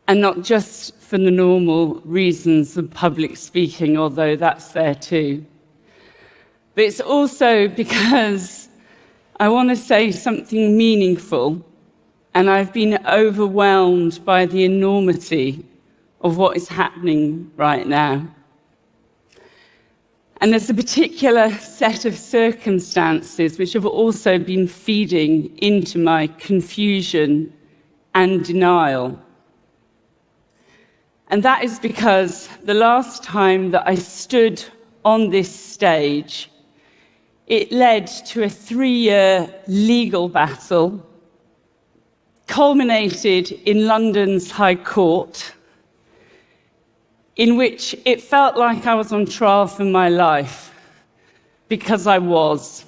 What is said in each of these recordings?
and not just for the normal reasons of public speaking, although that's there too. But it's also because I want to say something meaningful, and I've been overwhelmed by the enormity of what is happening right now. And there's a particular set of circumstances which have also been feeding into my confusion and denial. And that is because the last time that I stood on this stage, it led to a 3-year legal battle, culminated in London's High Court, in which it felt like I was on trial for my life, because I was.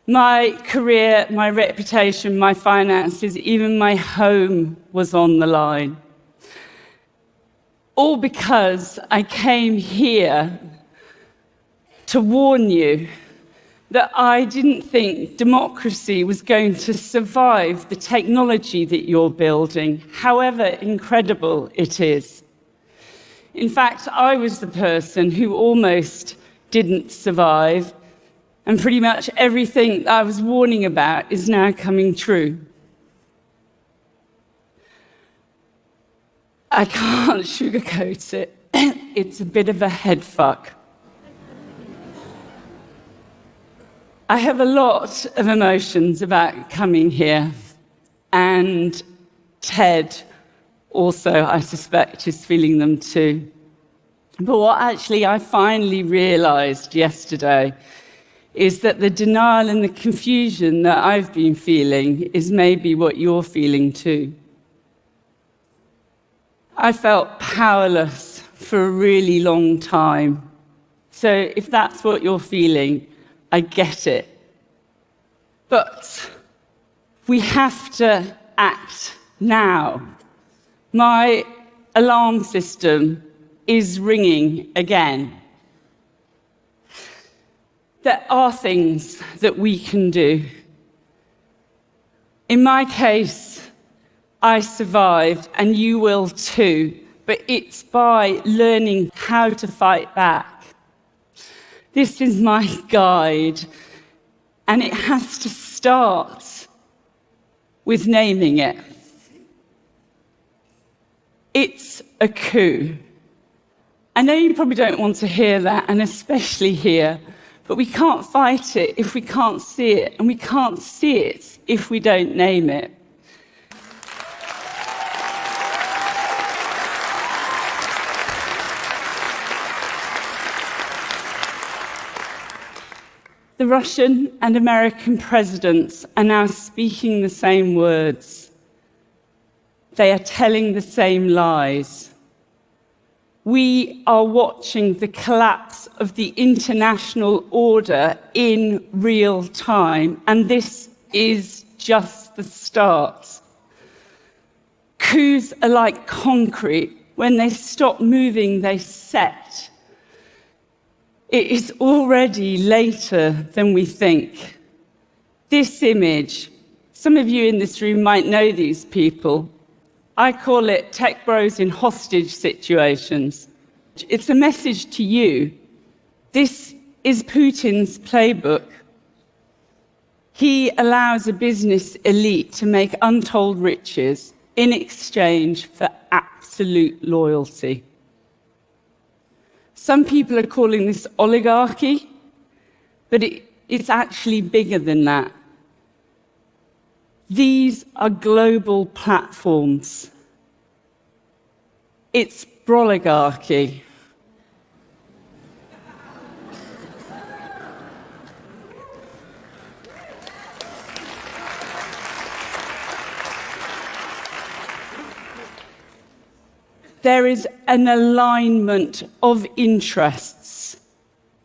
My career, my reputation, my finances, even my home was on the line. All because I came here to warn you that I didn't think democracy was going to survive the technology that you're building, however incredible it is. In fact, I was the person who almost didn't survive, and pretty much everything I was warning about is now coming true. I can't sugarcoat it. It's a bit of a head fuck. I have a lot of emotions about coming here, and Ted also, I suspect, is feeling them too. But what actually I finally realized yesterday is that the denial and the confusion that I've been feeling is maybe what you're feeling too. I felt powerless for a really long time. So if that's what you're feeling, I get it. But we have to act now. My alarm system is ringing again. There are things that we can do. In my case, I survived, and you will too, but it's by learning how to fight back. This is my guide, and it has to start with naming it. It's a coup. I know you probably don't want to hear that, and especially here, but we can't fight it if we can't see it, and we can't see it if we don't name it. The Russian and American presidents are now speaking the same words. They are telling the same lies. We are watching the collapse of the international order in real time, and this is just the start. Coups are like concrete. When they stop moving, they set. It is already later than we think. This image, some of you in this room might know these people. I call it tech bros in hostage situations. It's a message to you. This is Putin's playbook. He allows a business elite to make untold riches in exchange for absolute loyalty. Some people are calling this oligarchy, but it's actually bigger than that. These are global platforms. It's broligarchy. There is an alignment of interests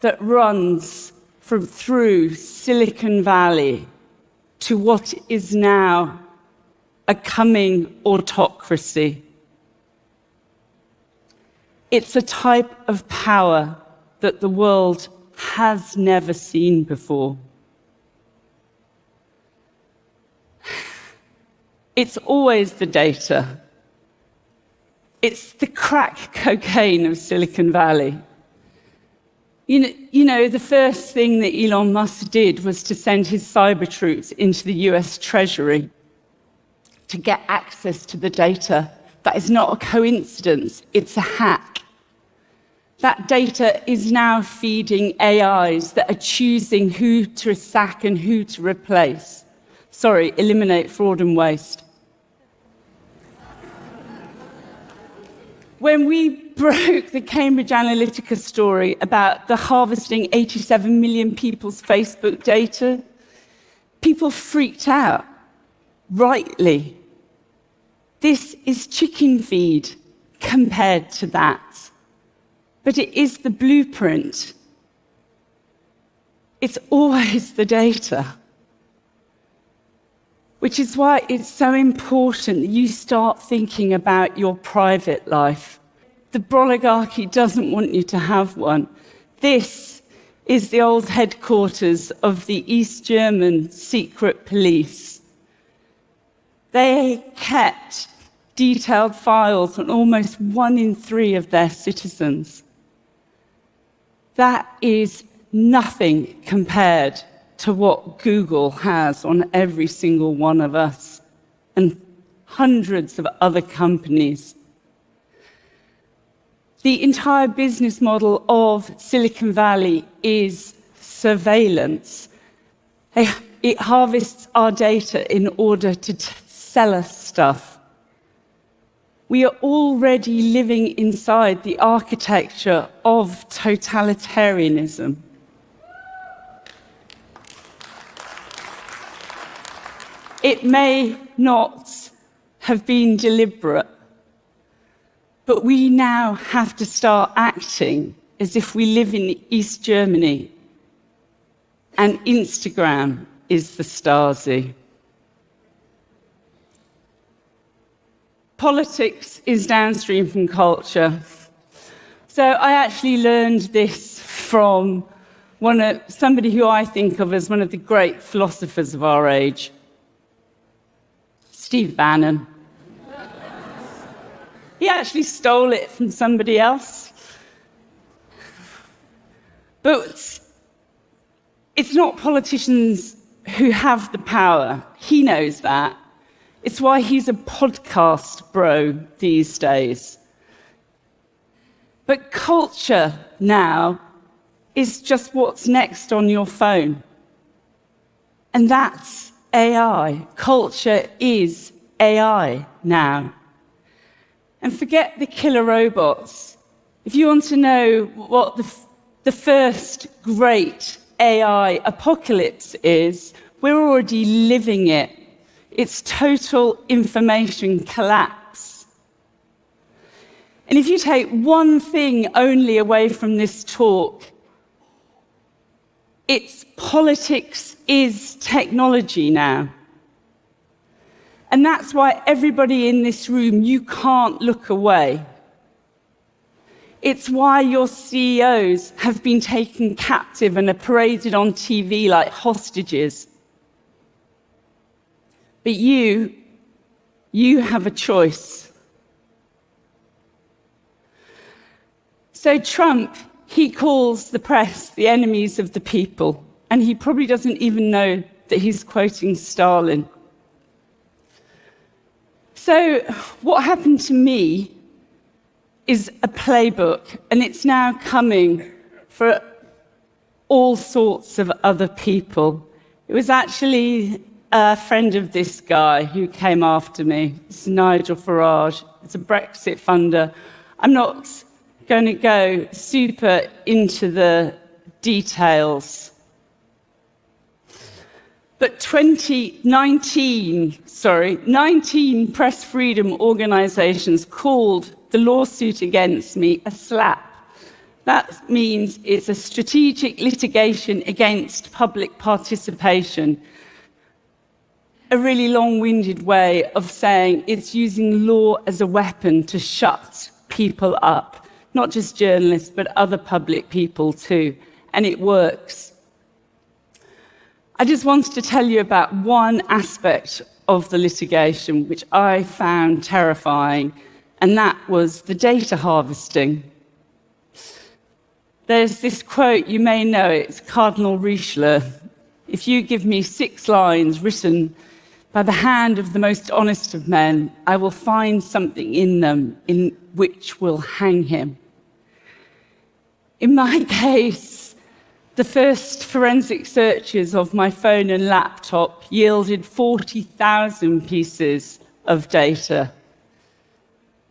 that runs through Silicon Valley to what is now a coming autocracy. It's a type of power that the world has never seen before. It's always the data. It's the crack cocaine of Silicon Valley. You know, the first thing that Elon Musk did was to send his cyber troops into the US Treasury to get access to the data. That is not a coincidence, it's a hack. That data is now feeding AIs that are choosing who to sack and who to replace. Sorry, eliminate fraud and waste. When we broke the Cambridge Analytica story about the harvesting 87 million people's Facebook data, people freaked out, rightly. This is chicken feed compared to that. But it is the blueprint. It's always the data. Which is why it's so important that you start thinking about your private life. The oligarchy doesn't want you to have one. This is the old headquarters of the East German secret police. They kept detailed files on almost 1 in 3 of their citizens. That is nothing compared to what Google has on every single one of us and hundreds of other companies. The entire business model of Silicon Valley is surveillance. It harvests our data in order to sell us stuff. We are already living inside the architecture of totalitarianism. It may not have been deliberate, but we now have to start acting as if we live in East Germany and Instagram is the Stasi. Politics is downstream from culture. So I actually learned this from somebody who I think of as one of the great philosophers of our age, Steve Bannon. He actually stole it from somebody else. But it's not politicians who have the power. He knows that. It's why he's a podcast bro these days. But culture now is just what's next on your phone. And that's AI. Culture is AI now. And forget the killer robots. If you want to know what the first great AI apocalypse is, we're already living it. It's total information collapse. And if you take one thing only away from this talk, it's politics is technology now. And that's why everybody in this room, you can't look away. It's why your CEOs have been taken captive and are paraded on TV like hostages. But you have a choice. So Trump, he calls the press the enemies of the people, and he probably doesn't even know that he's quoting Stalin. So what happened to me is a playbook, and it's now coming for all sorts of other people. It was actually a friend of this guy who came after me. It's Nigel Farage. It's a Brexit funder. I'm not going to go super into the details. But 19 press freedom organizations called the lawsuit against me a slap. That means it's a strategic litigation against public participation. A really long-winded way of saying it's using law as a weapon to shut people up, not just journalists, but other public people too. And it works. I just wanted to tell you about one aspect of the litigation which I found terrifying, and that was the data harvesting. There's this quote, you may know it, it's Cardinal Richelieu. If you give me 6 lines written by the hand of the most honest of men, I will find something in them in which will hang him. In my case, the first forensic searches of my phone and laptop yielded 40,000 pieces of data.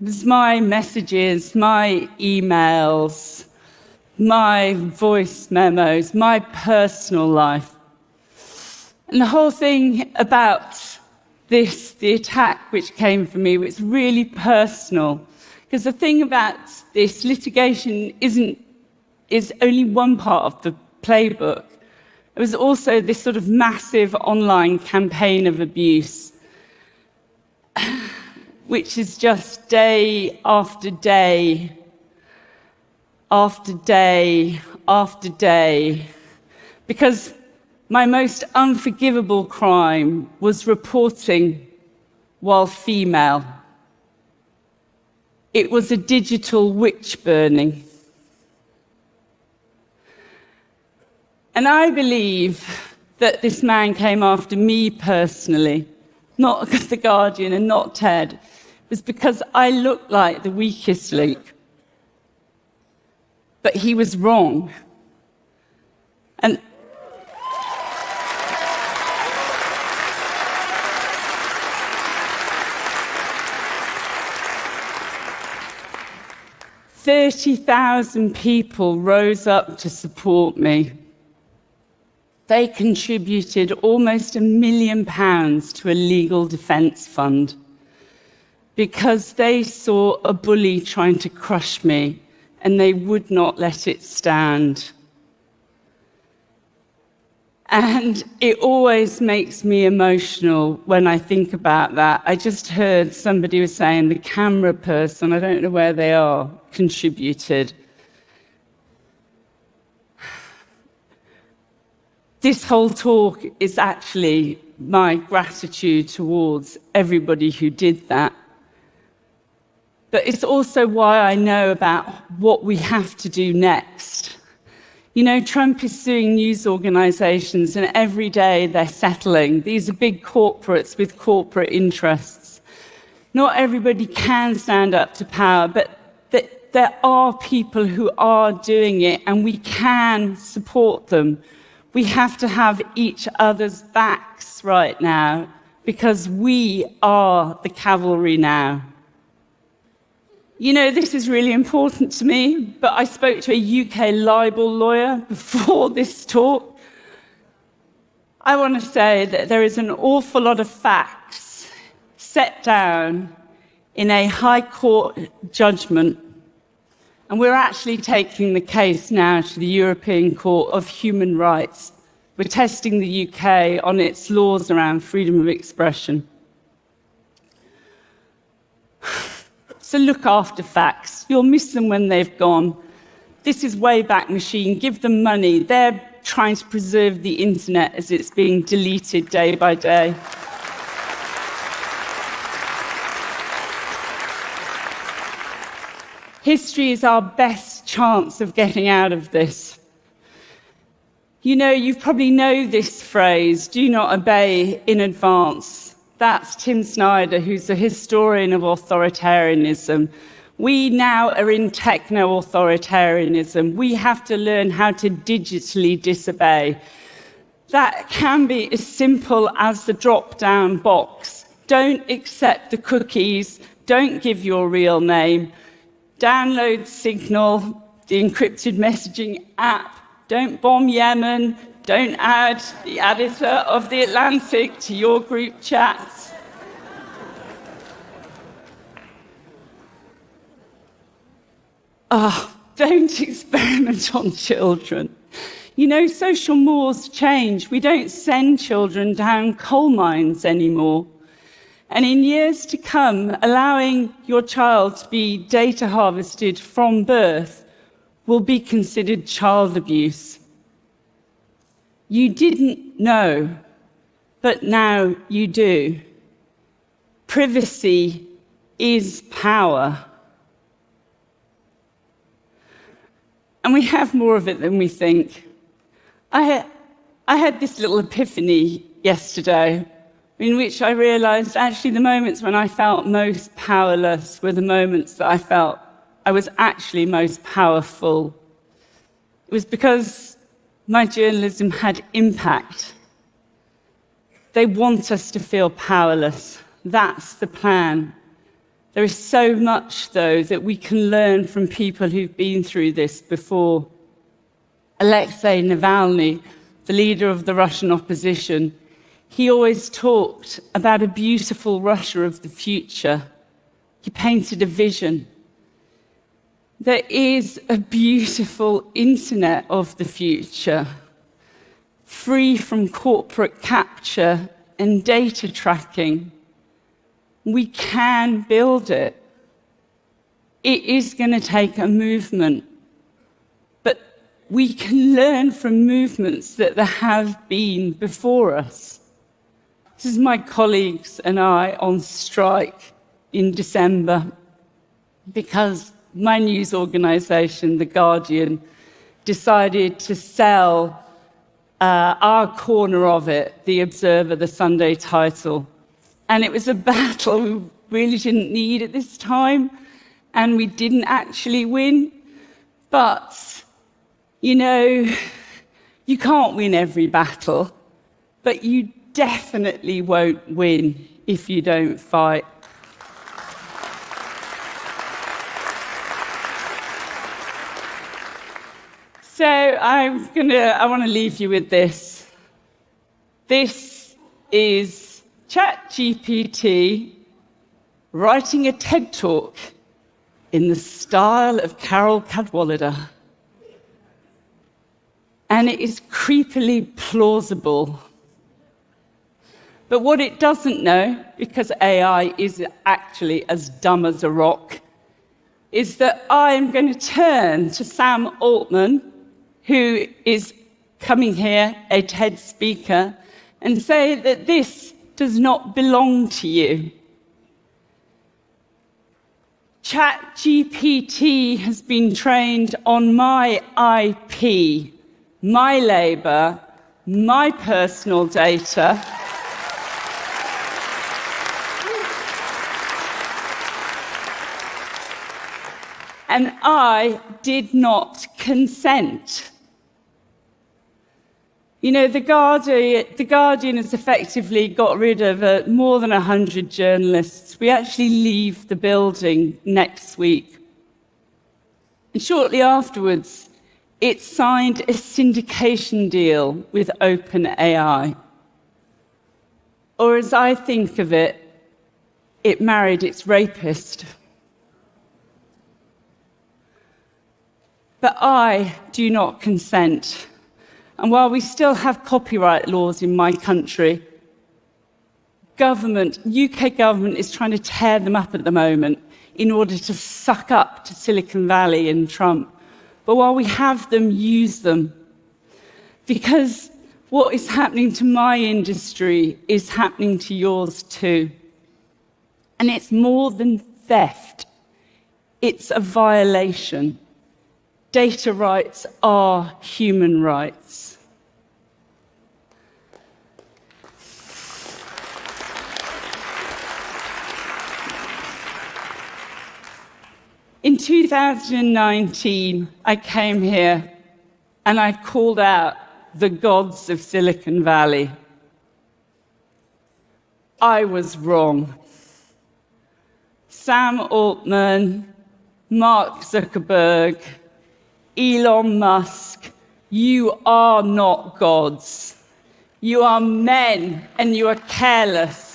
It was my messages, my emails, my voice memos, my personal life. And the whole thing about this, the attack which came from me, was really personal. Because the thing about this litigation is only one part of the playbook. It was also this sort of massive online campaign of abuse, which is just day after day, after day, after day. Because my most unforgivable crime was reporting while female. It was a digital witch burning. And I believe that this man came after me personally, not The Guardian and not TED. It was because I looked like the weakest link. But he was wrong. And "30,000 people rose up to support me. They contributed almost £1 million to a legal defence fund because they saw a bully trying to crush me and they would not let it stand. And it always makes me emotional when I think about that. I just heard somebody was saying the camera person, I don't know where they are, contributed. This whole talk is actually my gratitude towards everybody who did that. But it's also why I know about what we have to do next. You know, Trump is suing news organizations, and every day they're settling. These are big corporates with corporate interests. Not everybody can stand up to power, but there are people who are doing it, and we can support them. We have to have each other's backs right now, because we are the cavalry now. You know, this is really important to me, but I spoke to a UK libel lawyer before this talk. I want to say that there is an awful lot of facts set down in a High Court judgment, and we're actually taking the case now to the European Court of Human Rights. We're testing the UK on its laws around freedom of expression. So look after facts. You'll miss them when they've gone. This is Wayback Machine. Give them money. They're trying to preserve the internet as it's being deleted day by day. History is our best chance of getting out of this. You know, you probably know this phrase, do not obey in advance. That's Tim Snyder, who's a historian of authoritarianism. We now are in techno-authoritarianism. We have to learn how to digitally disobey. That can be as simple as the drop-down box. Don't accept the cookies. Don't give your real name. Download Signal, the encrypted messaging app. Don't bomb Yemen. Don't add the editor of The Atlantic to your group chats. Don't experiment on children. You know, social mores change. We don't send children down coal mines anymore. And in years to come, allowing your child to be data harvested from birth will be considered child abuse. You didn't know, but now you do. Privacy is power. And we have more of it than we think. I had this little epiphany yesterday in which I realized actually the moments when I felt most powerless were the moments that I felt I was actually most powerful. It was because my journalism had impact. They want us to feel powerless. That's the plan. There is so much, though, that we can learn from people who've been through this before. Alexei Navalny, the leader of the Russian opposition, he always talked about a beautiful Russia of the future. He painted a vision. There is a beautiful internet of the future, free from corporate capture and data tracking. We can build it. It is going to take a movement, but we can learn from movements that there have been before us. This is my colleagues and I on strike in December because my news organisation, The Guardian, decided to sell our corner of it, The Observer, the Sunday title. And it was a battle we really didn't need at this time, and we didn't actually win. But, you can't win every battle, but you definitely won't win if you don't fight. So I want to leave you with this. This is ChatGPT writing a TED Talk in the style of Carole Cadwalladr. And it is creepily plausible. But what it doesn't know, because AI is actually as dumb as a rock, is that I am going to turn to Sam Altman, who is coming here, a TED speaker, and say that this does not belong to you. ChatGPT has been trained on my IP, my labour, my personal data. And I did not consent. The Guardian has effectively got rid of more than 100 journalists. We actually leave the building next week. And shortly afterwards, it signed a syndication deal with OpenAI. Or as I think of it, it married its rapist. But I do not consent. And while we still have copyright laws in my country, UK government is trying to tear them up at the moment in order to suck up to Silicon Valley and Trump. But while we have them, use them. Because what is happening to my industry is happening to yours too. And it's more than theft. It's a violation. Data rights are human rights. In 2019, I came here and I called out the gods of Silicon Valley. I was wrong. Sam Altman, Mark Zuckerberg, Elon Musk, you are not gods. You are men and you are careless.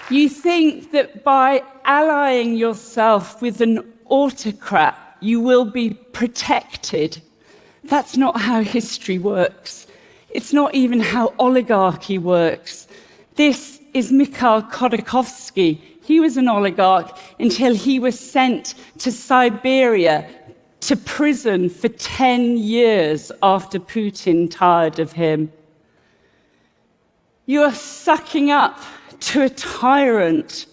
You think that by allying yourself with an autocrat, you will be protected. That's not how history works. It's not even how oligarchy works. This is Mikhail Khodorkovsky. He was an oligarch until he was sent to Siberia to prison for 10 years after Putin tired of him. You are sucking up to a tyrant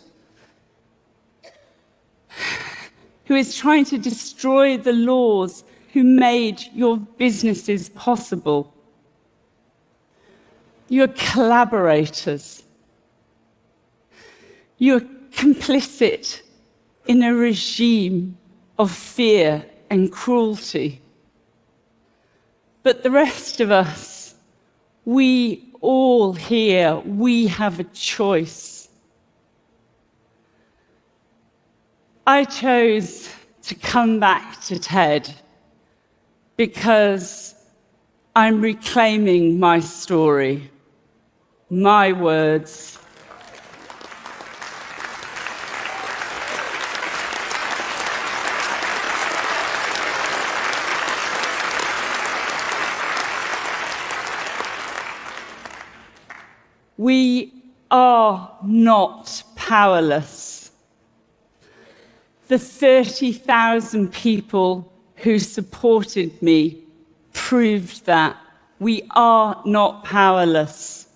who is trying to destroy the laws who made your businesses possible. You're collaborators. You're complicit in a regime of fear and cruelty. But the rest of us, we all here, we have a choice. I chose to come back to TED because I'm reclaiming my story, my words. We are not powerless. The 30,000 people who supported me proved that we are not powerless.